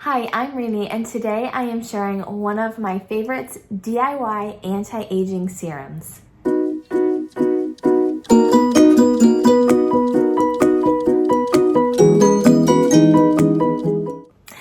Hi, I'm Rainey, and today I am sharing one of my favorites, DIY anti-aging serums.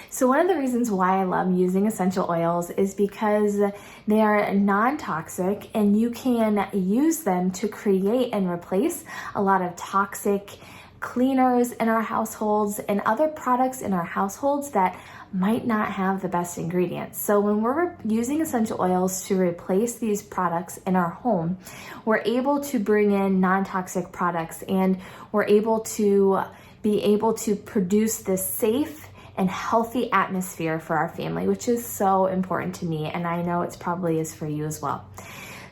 So one of the reasons why I love using essential oils is because they are non-toxic and you can use them to create and replace a lot of toxic cleaners in our households and other products in our households that might not have the best ingredients. So when we're using essential oils to replace these products in our home, we're able to bring in non-toxic products and we're able to produce this safe and healthy atmosphere for our family, which is so important to me, and I know it's probably is for you as well.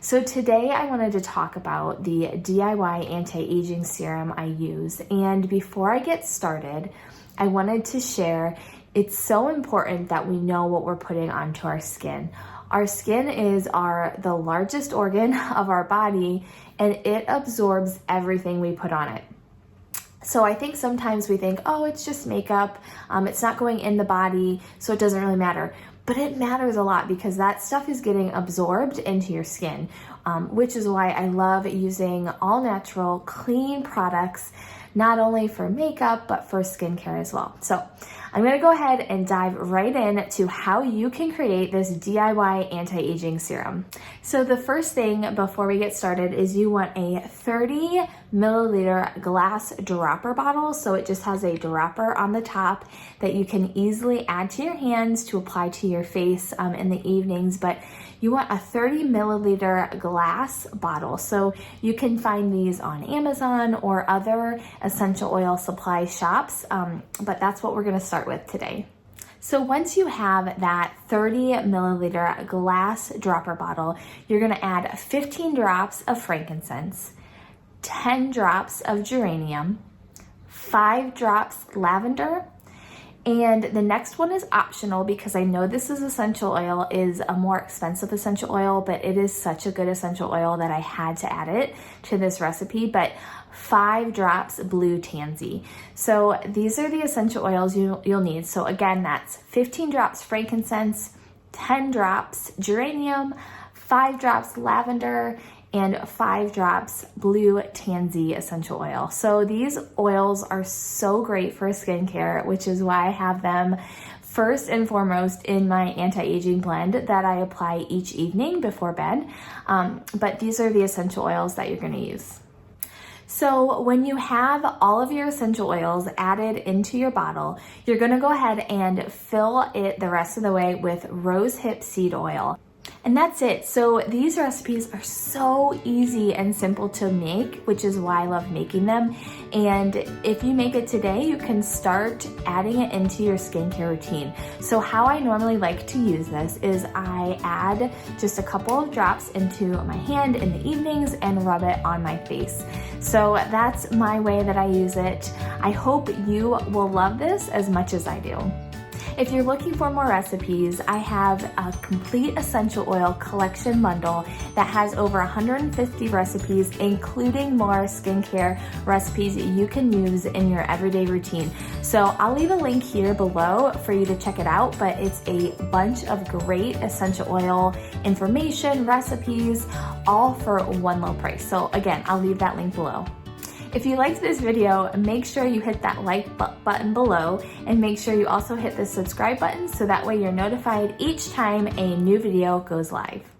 So today I wanted to talk about the DIY anti-aging serum I use, and before I get started, I wanted to share it's so important that we know what we're putting onto our skin. Our skin is the largest organ of our body, and it absorbs everything we put on it. So I think sometimes we think, oh, it's just makeup, it's not going in the body, so it doesn't really matter. But it matters a lot because that stuff is getting absorbed into your skin, which is why I love using all natural, clean products, not only for makeup, but for skincare as well. So I'm gonna go ahead and dive right in to how you can create this DIY anti-aging serum. So the first thing before we get started is you want a 30 milliliter glass dropper bottle. So it just has a dropper on the top that you can easily add to your hands to apply to your face in the evenings, but you want a 30 milliliter glass bottle. So you can find these on Amazon or other essential oil supply shops, but that's what we're gonna start with today. So once you have that 30 milliliter glass dropper bottle, you're gonna add 15 drops of frankincense, 10 drops of geranium, 5 drops lavender, and the next one is optional because I know this is essential oil is a more expensive essential oil, but it is such a good essential oil that I had to add it to this recipe, but 5 drops blue tansy. So these are the essential oils you'll need. So again, that's 15 drops frankincense, 10 drops geranium, 5 drops lavender, and 5 drops blue tansy essential oil. So these oils are so great for skincare, which is why I have them first and foremost in my anti-aging blend that I apply each evening before bed. But these are the essential oils that you're gonna use. So when you have all of your essential oils added into your bottle, you're gonna go ahead and fill it the rest of the way with rosehip seed oil. And that's it. So these recipes are so easy and simple to make, which is why I love making them. And if you make it today, you can start adding it into your skincare routine. So how I normally like to use this is I add just a couple of drops into my hand in the evenings and rub it on my face. So that's my way that I use it. I hope you will love this as much as I do. If you're looking for more recipes, I have a complete essential oil collection bundle that has over 150 recipes, including more skincare recipes you can use in your everyday routine. So I'll leave a link here below for you to check it out, but it's a bunch of great essential oil information, recipes, all for one low price. So again, I'll leave that link below. If you liked this video, make sure you hit that like button below and make sure you also hit the subscribe button so that way you're notified each time a new video goes live.